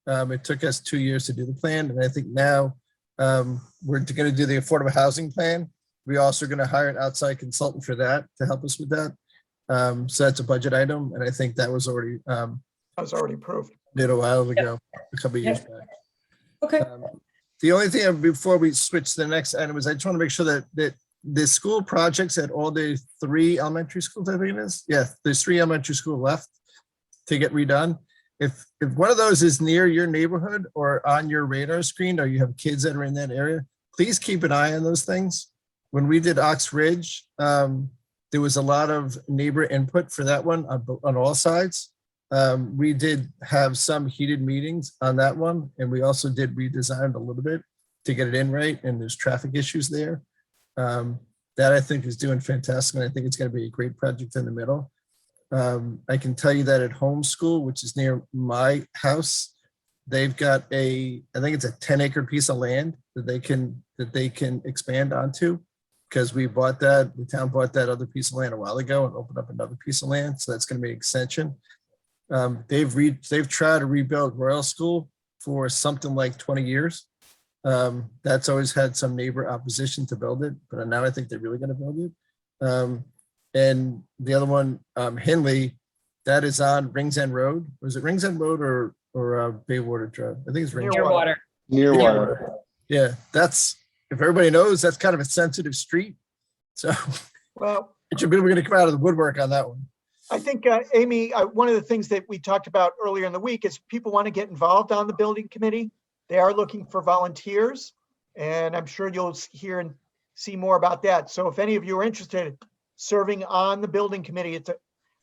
It took us 2 years to do the plan, and I think now we're going to do the affordable housing plan. We're also going to hire an outside consultant for that to help us with that. So that's a budget item, and I think that was already approved. did a while ago, a couple of years back. Okay. The only thing before we switch to the next item is I just want to make sure that the school projects at all the 3 elementary schools, I think it is. Yeah, there's 3 elementary schools left to get redone. If one of those is near your neighborhood or on your radar screen, or you have kids that are in that area, please keep an eye on those things. When we did Ox Ridge, there was a lot of neighbor input for that one on all sides. We did have some heated meetings on that one, and we also did redesign it a little bit to get it in right, and there's traffic issues there. That I think is doing fantastic, and I think it's going to be a great project in the middle. I can tell you that at Homeschool, which is near my house, they've got I think it's a 10-acre piece of land that they can expand onto, because we bought that, the town bought that other piece of land a while ago and opened up another piece of land. So that's going to be an extension. They've tried to rebuild Royal School for something like 20 years. That's always had some neighbor opposition to build it, but now I think they're really going to build it. And the other one, Henley, that is on Rings End Road. Was it Rings End Road or Baywater Drive? I think it's Rings End. Nearwater. Nearwater. Yeah, that's, if everybody knows, that's kind of a sensitive street. So Well, we're going to come out of the woodwork on that one. I think, Amy, one of the things that we talked about earlier in the week is people want to get involved on the building committee. They are looking for volunteers, and I'm sure you'll hear and see more about that. So if any of you are interested, serving on the building committee, it's a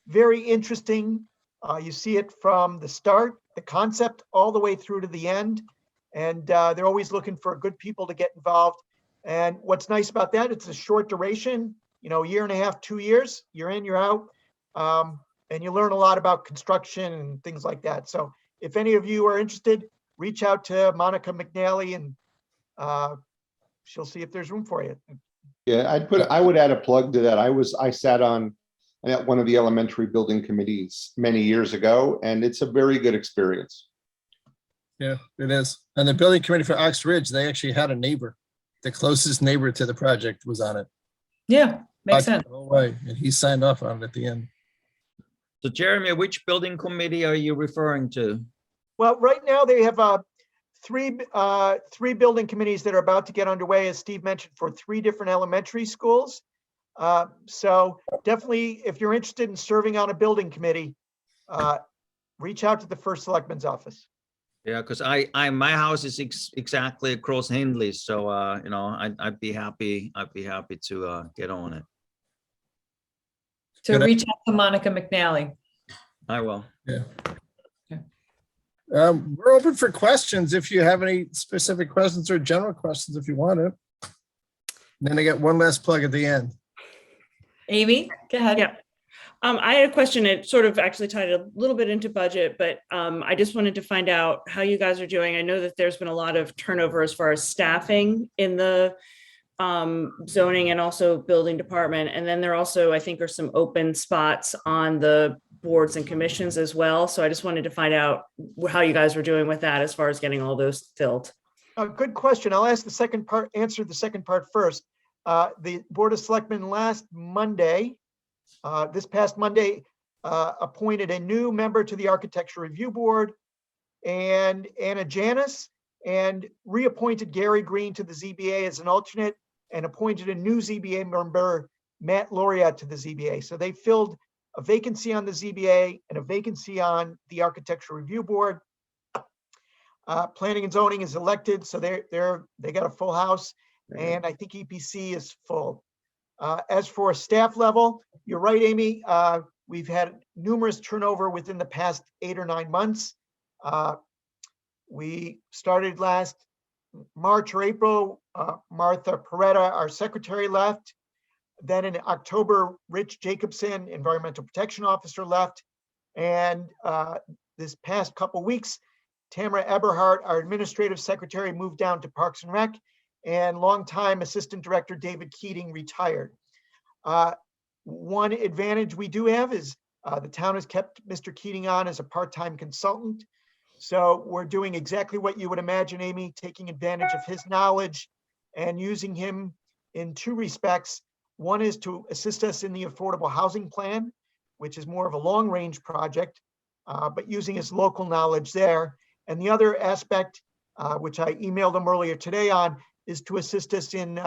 very interesting. You see it from the start, the concept, all the way through to the end. And they're always looking for good people to get involved. And what's nice about that, it's a short duration, a year and a half, 2 years, you're in, you're out. And you learn a lot about construction and things like that. So if any of you are interested, reach out to Monica McNally, and she'll see if there's room for you. Yeah, I would add a plug to that. I sat on at one of the elementary building committees many years ago, and it's a very good experience. Yeah, it is. And the building committee for Ox Ridge, they actually had a neighbor. The closest neighbor to the project was on it. Yeah, makes sense. Oh, right. And he signed off on it at the end. So Jeremy, which building committee are you referring to? Well, right now they have three building committees that are about to get underway, as Steve mentioned, for 3 different elementary schools. So definitely, if you're interested in serving on a building committee, reach out to the first selectman's office. Yeah, because my house is exactly across Hindley, so I'd be happy to get on it. So reach out to Monica McNally. I will. Yeah. We're open for questions if you have any specific questions or general questions if you want it. Then I get one last plug at the end. Amy, go ahead. Yeah. I had a question. It sort of actually tied a little bit into budget, but I just wanted to find out how you guys are doing. I know that there's been a lot of turnover as far as staffing in the zoning and also building department. And then there also, I think, are some open spots on the boards and commissions as well. So I just wanted to find out how you guys were doing with that as far as getting all those filled. Good question. I'll ask the second part, answer the second part first. The Board of Selectmen this past Monday, appointed a new member to the Architecture Review Board, and Anna Janis, and reappointed Gary Green to the ZBA as an alternate, and appointed a new ZBA member, Matt Laureat, to the ZBA. So they filled a vacancy on the ZBA and a vacancy on the Architecture Review Board. Planning and Zoning is elected, so they got a full house, and I think EPC is full. As for staff level, you're right, Amy. We've had numerous turnover within the past 8 or 9 months. We started last March or April. Martha Peretta, our secretary, left. Then in October, Rich Jacobson, environmental protection officer, left. And this past couple weeks, Tamara Eberhardt, our administrative secretary, moved down to Parks and Rec, and longtime assistant director David Keating retired. One advantage we do have is the town has kept Mr. Keating on as a part-time consultant. So we're doing exactly what you would imagine, Amy, taking advantage of his knowledge and using him in two respects. One is to assist us in the affordable housing plan, which is more of a long-range project, but using his local knowledge there. And the other aspect, which I emailed him earlier today on, is to assist us in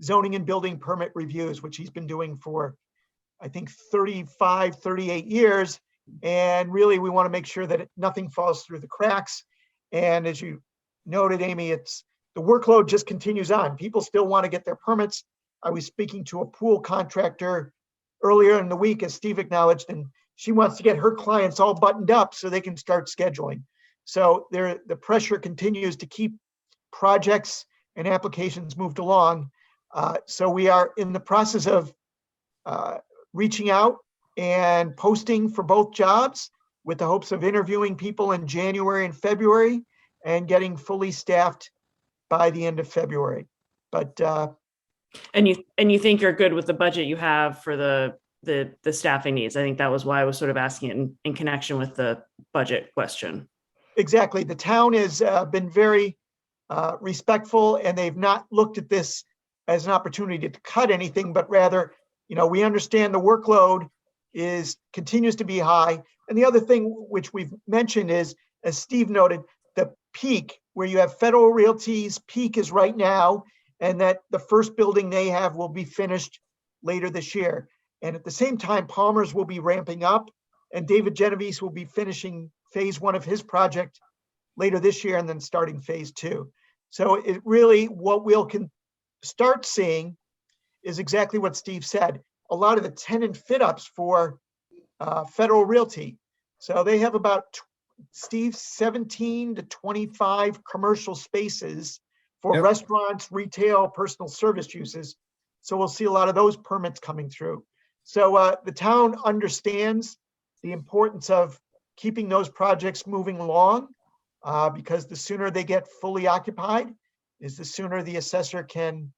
zoning and building permit reviews, which he's been doing for, I think, 35, 38 years. And really, we want to make sure that nothing falls through the cracks. And as you noted, Amy, it's the workload just continues on. People still want to get their permits. I was speaking to a pool contractor earlier in the week, as Steve acknowledged, and she wants to get her clients all buttoned up so they can start scheduling. So the pressure continues to keep projects and applications moved along. So we are in the process of reaching out and posting for both jobs with the hopes of interviewing people in January and February and getting fully staffed by the end of February. But And you think you're good with the budget you have for the staffing needs? I think that was why I was sort of asking it in connection with the budget question. exactly, the town has been very respectful, and they've not looked at this as an opportunity to cut anything, but rather, we understand the workload continues to be high. And the other thing which we've mentioned is, as Steve noted, the peak where you have Federal Realty's peak is right now, and that the first building they have will be finished later this year. And at the same time, Palmer's will be ramping up, and David Genovese will be finishing phase 1 of his project later this year and then starting phase 2. So it really, what we'll start seeing is exactly what Steve said. A lot of the tenant fit ups for Federal Realty. So they have about, Steve, 17 to 25 commercial spaces for Yep. restaurants, retail, personal service uses. So we'll see a lot of those permits coming through. So the town understands the importance of keeping those projects moving along, because the sooner they get fully occupied is the sooner the assessor can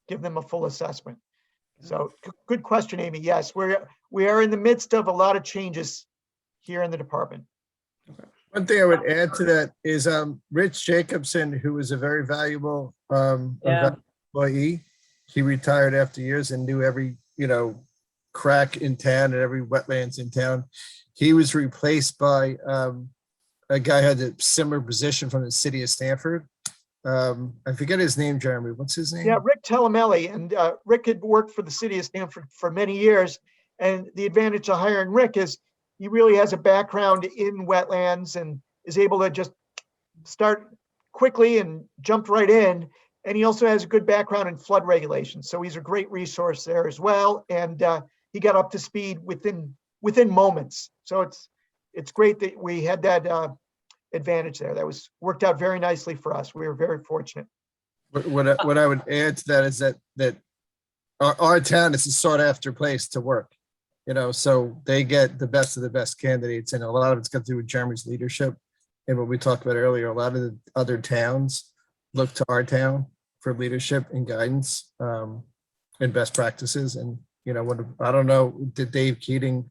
give them a full assessment. So good question, Amy. Yes, we are in the midst of a lot of changes here in the department. One thing I would add to that is Rich Jacobson, who was a very valuable employee. He retired after years and knew every, crack in town and every wetlands in town. He was replaced by a guy who had a similar position from the city of Stanford. I forget his name, Jeremy. What's his name? Yeah, Rick Telemelli. And Rick had worked for the city of Stanford for many years. And the advantage of hiring Rick is he really has a background in wetlands and is able to just start quickly and jump right in. And he also has a good background in flood regulations. So he's a great resource there as well. And he got up to speed within moments. So it's great that we had that advantage there. That was worked out very nicely for us. We were very fortunate. What I would add to that is that our town is a sought after place to work, so they get the best of the best candidates, and a lot of it's got to do with Jeremy's leadership. And what we talked about earlier, a lot of the other towns look to our town for leadership and guidance and best practices. And, I don't know, did Dave Keating,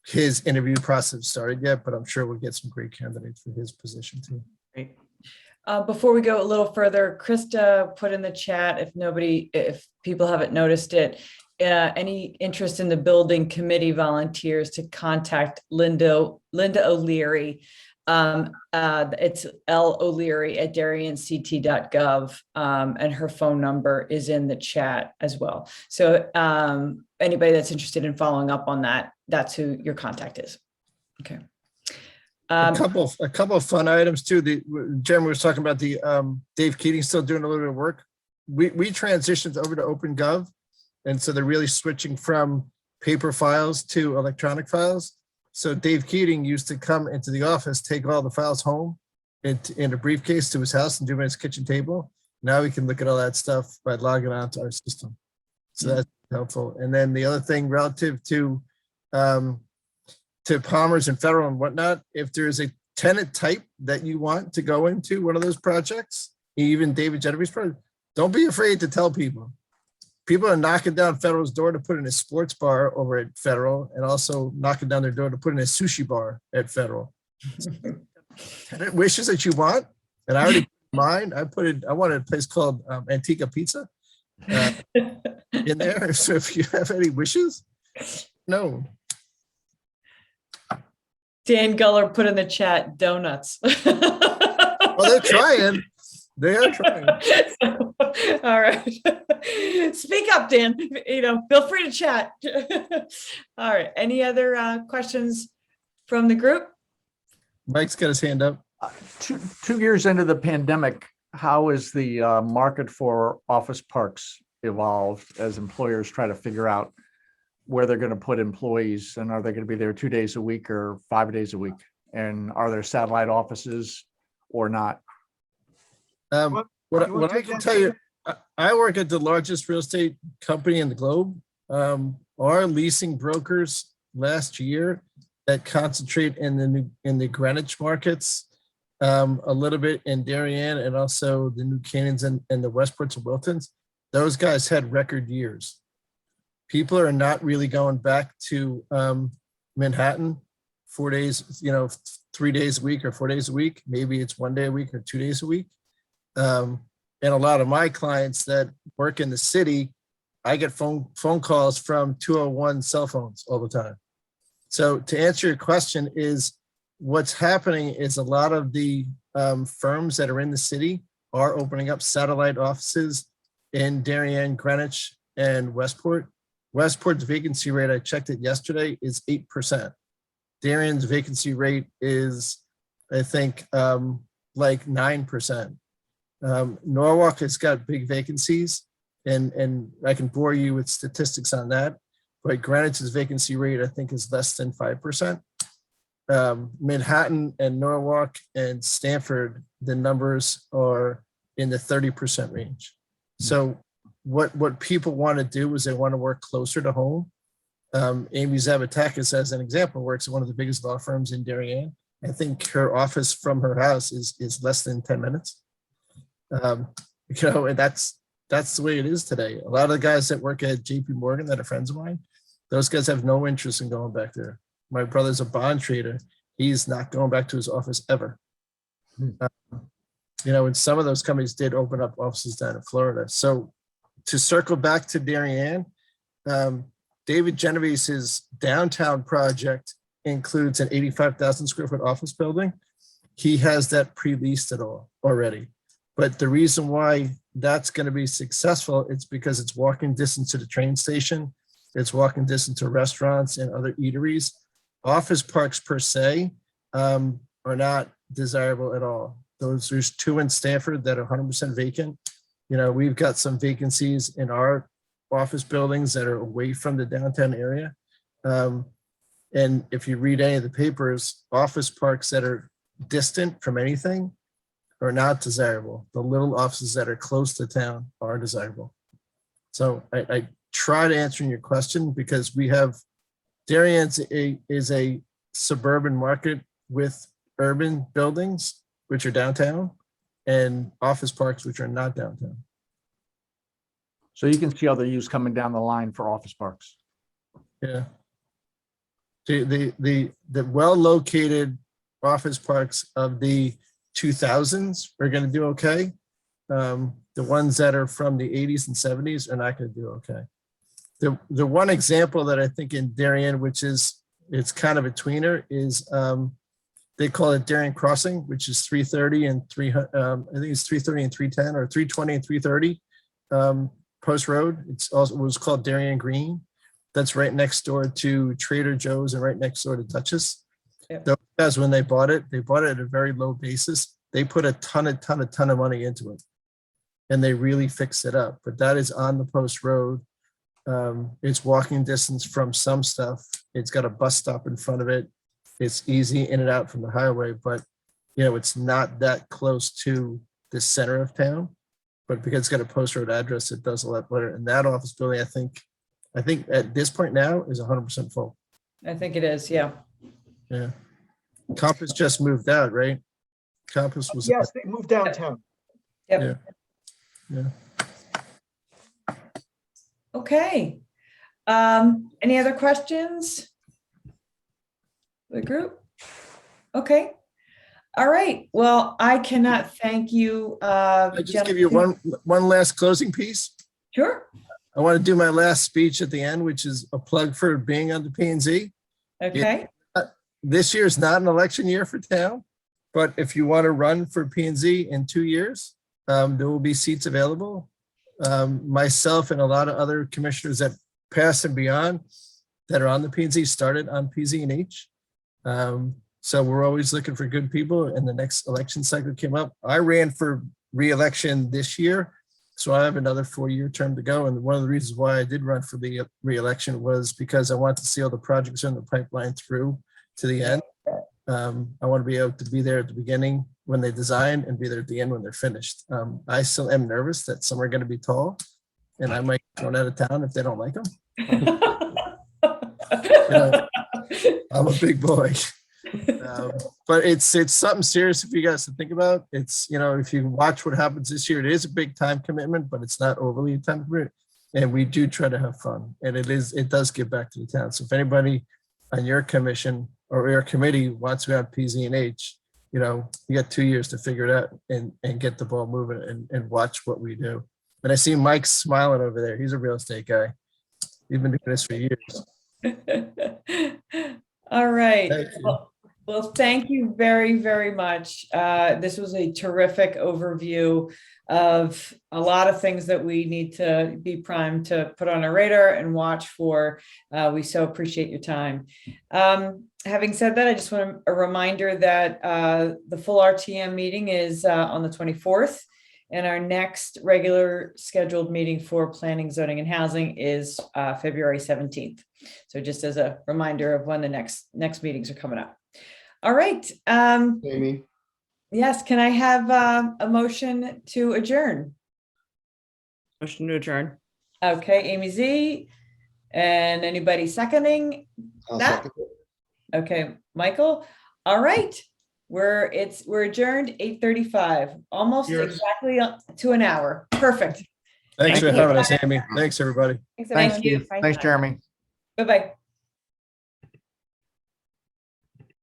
his interview process started yet, but I'm sure we'll get some great candidates for his position too. Great. Before we go a little further, Krista put in the chat, if people haven't noticed it, any interest in the building committee volunteers to contact Linda O'Leary. It's LOleary@DarienCT.gov, and her phone number is in the chat as well. So anybody that's interested in following up on that, that's who your contact is. Okay. A couple of fun items too. Jeremy was talking about the Dave Keating still doing a little bit of work. We transitioned over to OpenGov, and so they're really switching from paper files to electronic files. So Dave Keating used to come into the office, take all the files home in a briefcase to his house and do it at his kitchen table. Now we can look at all that stuff by logging on to our system. So that's helpful. And then the other thing relative to Palmer's and Federal and whatnot, if there's a tenant type that you want to go into one of those projects, even David Genovese's project, don't be afraid to tell people. People are knocking down Federal's door to put in a sports bar over at Federal, and also knocking down their door to put in a sushi bar at Federal. tenant wishes that you want, and I already put mine. I wanted a place called Antica Pizza in there. So if you have any wishes, no. Dan Guller put in the chat donuts. Well, they're trying. They are trying. All right. Speak up, Dan. Feel free to chat. All right. Any other questions from the group? Mike's got his hand up. 2 years into the pandemic, how has the market for office parks evolved as employers try to figure out where they're going to put employees, and are they going to be there 2 days a week or 5 days a week? And are there satellite offices or not? What I can tell you, I work at the largest real estate company in the globe. Our leasing brokers last year that concentrate in the Greenwich markets, a little bit in Darien, and also the New Canyons and the Westports and Wiltons, those guys had record years. People are not really going back to Manhattan 4 days, 3 days a week or 4 days a week. Maybe it's 1 day a week or 2 days a week. And a lot of my clients that work in the city, I get phone calls from 201 cell phones all the time. So to answer your question is, what's happening is a lot of the firms that are in the city are opening up satellite offices in Darien, Greenwich, and Westport. Westport's vacancy rate, I checked it yesterday, is 8%. Darien's vacancy rate is, I think, like 9%. Norwalk has got big vacancies, and I can bore you with statistics on that, but Greenwich's vacancy rate, I think, is less than 5%. Manhattan and Norwalk and Stanford, the numbers are in the 30% range. So what people want to do is they want to work closer to home. Amy Zavatakis, as an example, works at one of the biggest law firms in Darien. I think her office from her house is less than 10 minutes. And that's the way it is today. A lot of the guys that work at JP Morgan that are friends of mine, those guys have no interest in going back there. My brother's a bond trader. He's not going back to his office ever. And some of those companies did open up offices down in Florida. So to circle back to Darien, David Genovese's downtown project includes an 85,000 square foot office building. He has that pre-leased at all already. But the reason why that's going to be successful, it's because it's walking distance to the train station. It's walking distance to restaurants and other eateries. Office parks per se are not desirable at all. There's 2 in Stanford that are 100% vacant. We've got some vacancies in our office buildings that are away from the downtown area. And if you read any of the papers, office parks that are distant from anything are not desirable. The little offices that are close to town are desirable. So I try to answer your question because we have Darien is a suburban market with urban buildings, which are downtown, and office parks, which are not downtown. So you can see other use coming down the line for office parks. Yeah. The well-located office parks of the 2000s are going to do okay. The ones that are from the 80s and 70s are not going to do okay. The one example that I think in Darien, which is, it's kind of a tweener, is they call it Darien Crossing, which is 330 and 300. I think it's 330 and 310 or 320 and 330 Post Road. It was called Darien Green. That's right next door to Trader Joe's and right next door to Duchess. Yep. Those guys, when they bought it at a very low basis. They put a ton of money into it, and they really fixed it up. But that is on the Post Road. It's walking distance from some stuff. It's got a bus stop in front of it. It's easy in and out from the highway, but it's not that close to the center of town. But because it's got a Post Road address, it does a lot better. And that office building, I think at this point now is 100% full. I think it is. Yeah. Yeah. Compass just moved out, right? Compass was. Yes, they moved downtown. Yep. Yeah. Okay. Any other questions? The group? Okay. All right. Well, I cannot thank you. I just give you one last closing piece. Sure. I want to do my last speech at the end, which is a plug for being on the P and Z. Okay. This year is not an election year for town, but if you want to run for P and Z in 2 years, there will be seats available. Myself and a lot of other commissioners that pass and beyond that are on the P and Z started on PZ&H. So we're always looking for good people, and the next election cycle came up. I ran for re-election this year, so I have another 4-year term to go. And one of the reasons why I did run for the re-election was because I want to see all the projects in the pipeline through to the end. I want to be able to be there at the beginning when they design and be there at the end when they're finished. I still am nervous that some are going to be tall, and I might get thrown out of town if they don't like them. I'm a big boy. But it's something serious if you guys to think about. It's, if you watch what happens this year, it is a big time commitment, but it's not overly a time commitment. And we do try to have fun, and it does give back to the town. So if anybody on your commission or your committee wants to be on PZ&H, you got 2 years to figure it out and get the ball moving and watch what we do. And I see Mike smiling over there. He's a real estate guy. He's been doing this for years. All right. Thank you. Well, thank you very, very much. This was a terrific overview of a lot of things that we need to be primed to put on our radar and watch for. We so appreciate your time. Having said that, I just want a reminder that the full RTM meeting is on the 24th, and our next regular scheduled meeting for planning, zoning, and housing is February 17th. So just as a reminder of when the next meetings are coming up. All right. Amy, Yes, can I have a motion to adjourn? Motion to adjourn. Okay, Amy Z. And anybody seconding I'll that? second it. Okay, Michael. All right. We're adjourned 8:35, almost Yes. exactly to an hour. Perfect. Thanks for Thank you. having us, Amy. Thanks, everybody. Thanks, Thank everyone. you. Thanks, Jeremy. Bye-bye.